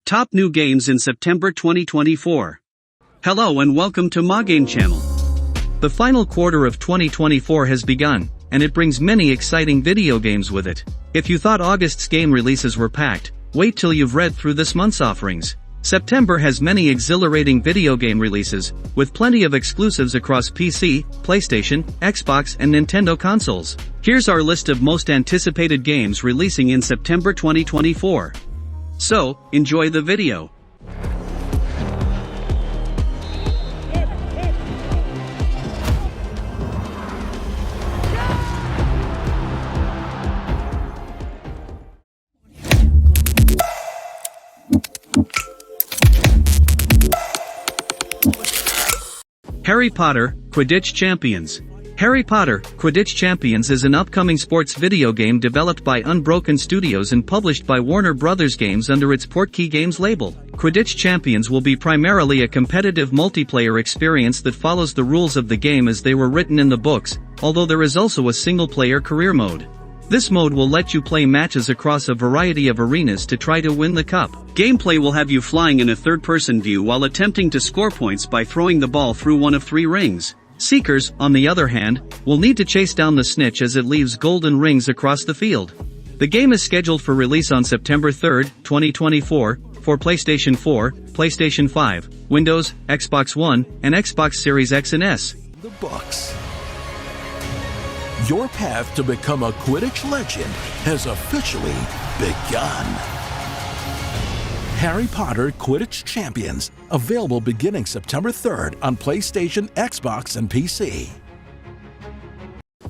Top new games in September 2024. Hello and welcome to my game channel. The final quarter of 2024 has begun, and it brings many exciting video games with it. If you thought August's game releases were packed, wait till you've read through this month's offerings. September has many exhilarating video game releases, with plenty of exclusives across PC, PlayStation, Xbox and Nintendo consoles. Here's our list of most anticipated games releasing in September 2024. So, enjoy the video. Harry Potter, Quidditch Champions. Harry Potter, Quidditch Champions is an upcoming sports video game developed by Unbroken Studios and published by Warner Bros. Games under its Portkey Games label. Quidditch Champions will be primarily a competitive multiplayer experience that follows the rules of the game as they were written in the books, although there is also a single-player career mode. This mode will let you play matches across a variety of arenas to try to win the cup. Gameplay will have you flying in a third-person view while attempting to score points by throwing the ball through one of 3 rings. Seekers, on the other hand, will need to chase down the snitch as it leaves golden rings across the field. The game is scheduled for release on September 3, 2024, for PlayStation 4, PlayStation 5, Windows, Xbox One, and Xbox Series X and S. The books. Your path to become a Quidditch legend has officially begun. Harry Potter Quidditch Champions, available beginning September 3rd on PlayStation, Xbox, and PC.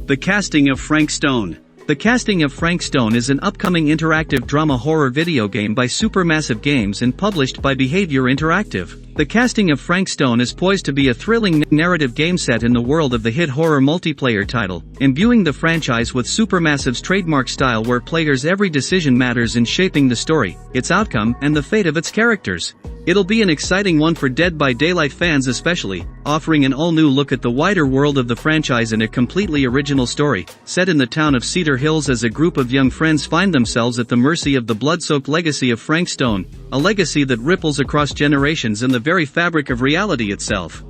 The Casting of Frank Stone. The Casting of Frank Stone is an upcoming interactive drama horror video game by Supermassive Games and published by Behavior Interactive. The Casting of Frank Stone is poised to be a thrilling narrative game set in the world of the hit horror multiplayer title, imbuing the franchise with Supermassive's trademark style where players' every decision matters in shaping the story, its outcome, and the fate of its characters. It'll be an exciting one for Dead by Daylight fans especially, offering an all-new look at the wider world of the franchise and a completely original story, set in the town of Cedar Hills as a group of young friends find themselves at the mercy of the blood-soaked legacy of Frank Stone, a legacy that ripples across generations and the very fabric of reality itself.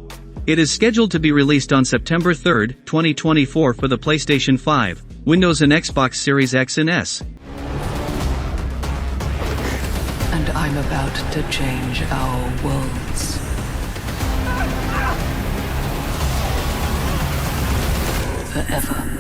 It is scheduled to be released on September 3, 2024 for the PlayStation 5, Windows and Xbox Series X and S. And I'm about to change our worlds. Forever.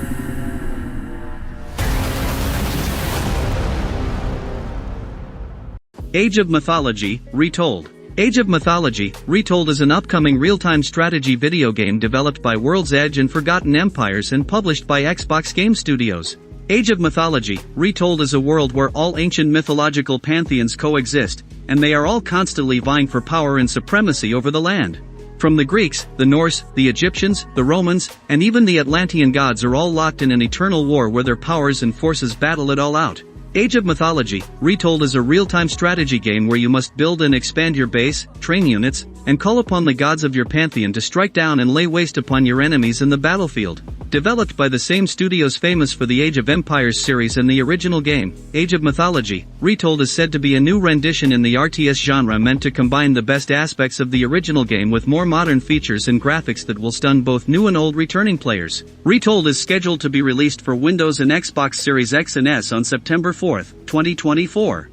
Age of Mythology, Retold. Age of Mythology, Retold is an upcoming real-time strategy video game developed by World's Edge and Forgotten Empires and published by Xbox Game Studios. Age of Mythology, Retold is a world where all ancient mythological pantheons coexist, and they are all constantly vying for power and supremacy over the land. From the Greeks, the Norse, the Egyptians, the Romans, and even the Atlantean gods are all locked in an eternal war where their powers and forces battle it all out. Age of Mythology, Retold is a real-time strategy game where you must build and expand your base, train units, and call upon the gods of your pantheon to strike down and lay waste upon your enemies in the battlefield. Developed by the same studios famous for the Age of Empires series and the original game, Age of Mythology, Retold is said to be a new rendition in the RTS genre meant to combine the best aspects of the original game with more modern features and graphics that will stun both new and old returning players. Retold is scheduled to be released for Windows and Xbox Series X and S on September 4, 2024.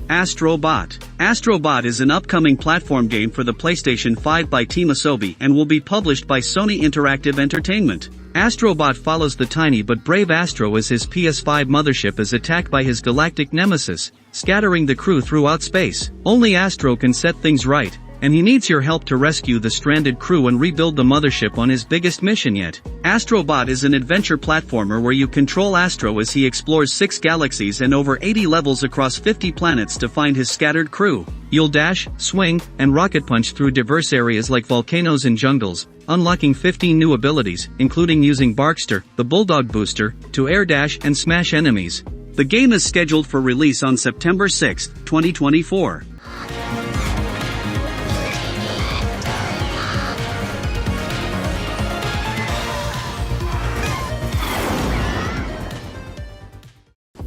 Astro Bot. Astro Bot is an upcoming platform game for the PlayStation 5 by Team Asobi and will be published by Sony Interactive Entertainment. Astro Bot follows the tiny but brave Astro as his PS5 mothership is attacked by his galactic nemesis, scattering the crew throughout space. Only Astro can set things right, and he needs your help to rescue the stranded crew and rebuild the mothership on his biggest mission yet. Astro Bot is an adventure platformer where you control Astro as he explores 6 galaxies and over 80 levels across 50 planets to find his scattered crew. You'll dash, swing, and rocket punch through diverse areas like volcanoes and jungles, unlocking 15 new abilities, including using Barkster, the Bulldog Booster, to air dash and smash enemies. The game is scheduled for release on September 6, 2024.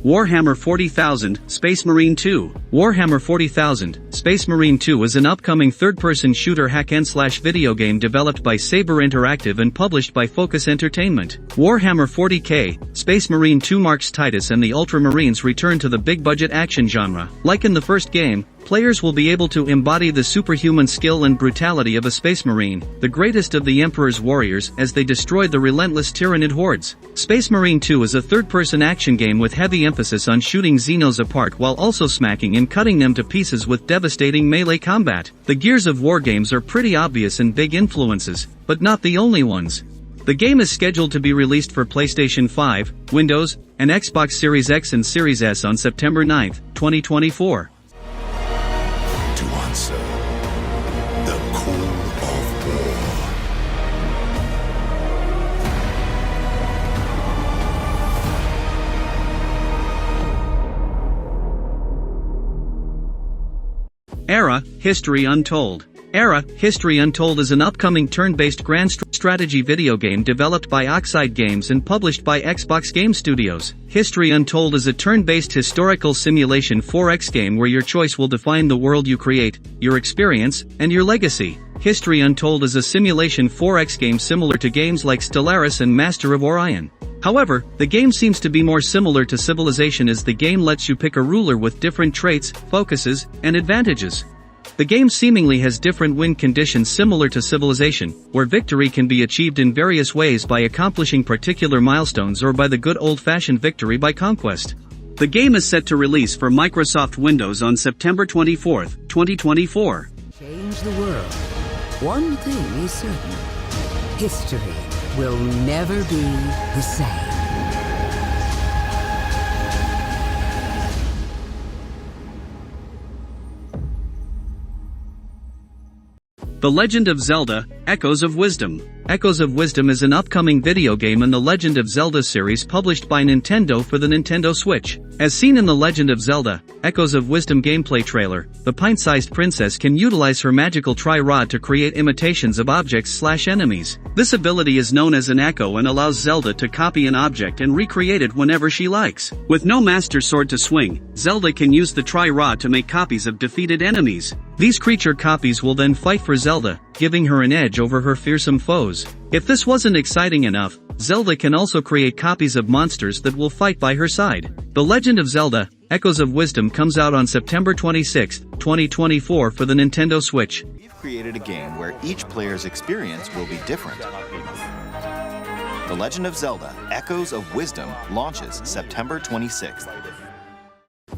Warhammer 40,000, Space Marine 2. Warhammer 40,000, Space Marine 2 is an upcoming third-person shooter hack-and-slash video game developed by Saber Interactive and published by Focus Entertainment. Warhammer 40k, Space Marine 2 marks Titus and the Ultramarines return to the big-budget action genre. Like in the first game, players will be able to embody the superhuman skill and brutality of a Space Marine, the greatest of the Emperor's warriors, as they destroy the relentless Tyranid hordes. Space Marine 2 is a third-person action game with heavy emphasis on shooting Xenos apart while also smacking and cutting them to pieces with devastating melee combat. The Gears of War games are pretty obvious and big influences, but not the only ones. The game is scheduled to be released for PlayStation 5, Windows, and Xbox Series X and Series S on September 9, 2024. To answer the call of war. Era, History Untold. Era, History Untold is an upcoming turn-based grand strategy video game developed by Oxide Games and published by Xbox Game Studios. History Untold is a turn-based historical simulation 4X game where your choice will define the world you create, your experience, and your legacy. History Untold is a simulation 4X game similar to games like Stellaris and Master of Orion. However, the game seems to be more similar to Civilization as the game lets you pick a ruler with different traits, focuses, and advantages. The game seemingly has different win conditions similar to Civilization, where victory can be achieved in various ways by accomplishing particular milestones or by the good old-fashioned victory by conquest. The game is set to release for Microsoft Windows on September 24, 2024. Change the world. One thing is certain. History will never be the same. The Legend of Zelda, Echoes of Wisdom. Echoes of Wisdom is an upcoming video game in the Legend of Zelda series published by Nintendo for the Nintendo Switch. As seen in the Legend of Zelda, Echoes of Wisdom gameplay trailer, the pint-sized princess can utilize her magical tri-rod to create imitations of objects/enemies. This ability is known as an echo and allows Zelda to copy an object and recreate it whenever she likes. With no master sword to swing, Zelda can use the tri-rod to make copies of defeated enemies. These creature copies will then fight for Zelda, giving her an edge over her fearsome foes. If this wasn't exciting enough, Zelda can also create copies of monsters that will fight by her side. The Legend of Zelda, Echoes of Wisdom comes out on September 26, 2024 for the Nintendo Switch. We've created a game where each player's experience will be different. The Legend of Zelda, Echoes of Wisdom launches September 26th.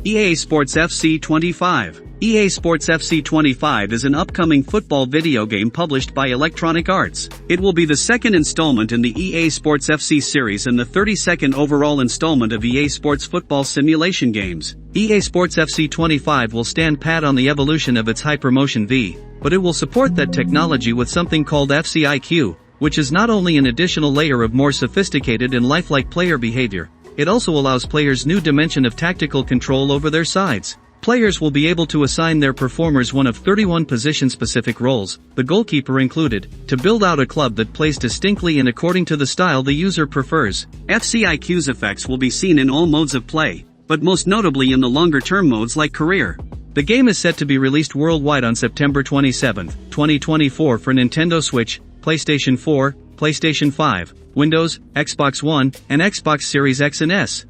EA Sports FC 25. EA Sports FC 25 is an upcoming football video game published by Electronic Arts. It will be the second installment in the EA Sports FC series and the 32nd overall installment of EA Sports football simulation games. EA Sports FC 25 will stand pat on the evolution of its Hypermotion V, but it will support that technology with something called FCIQ, which is not only an additional layer of more sophisticated and lifelike player behavior, it also allows players new dimension of tactical control over their sides. Players will be able to assign their performers one of 31 position-specific roles, the goalkeeper included, to build out a club that plays distinctly and according to the style the user prefers. FCIQ's effects will be seen in all modes of play, but most notably in the longer-term modes like Career. The game is set to be released worldwide on September 27, 2024 for Nintendo Switch, PlayStation 4, PlayStation 5, Windows, Xbox One, and Xbox Series X and S.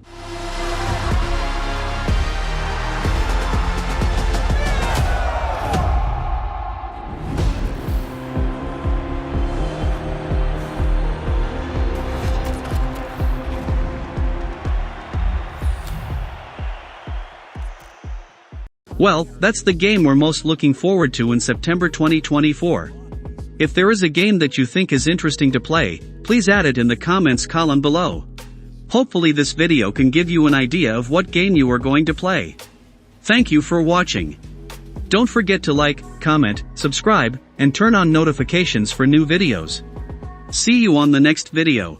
Well, that's the game we're most looking forward to in September 2024. If there is a game that you think is interesting to play, please add it in the comments column below. Hopefully this video can give you an idea of what game you are going to play. Thank you for watching. Don't forget to like, comment, subscribe, and turn on notifications for new videos. See you on the next video.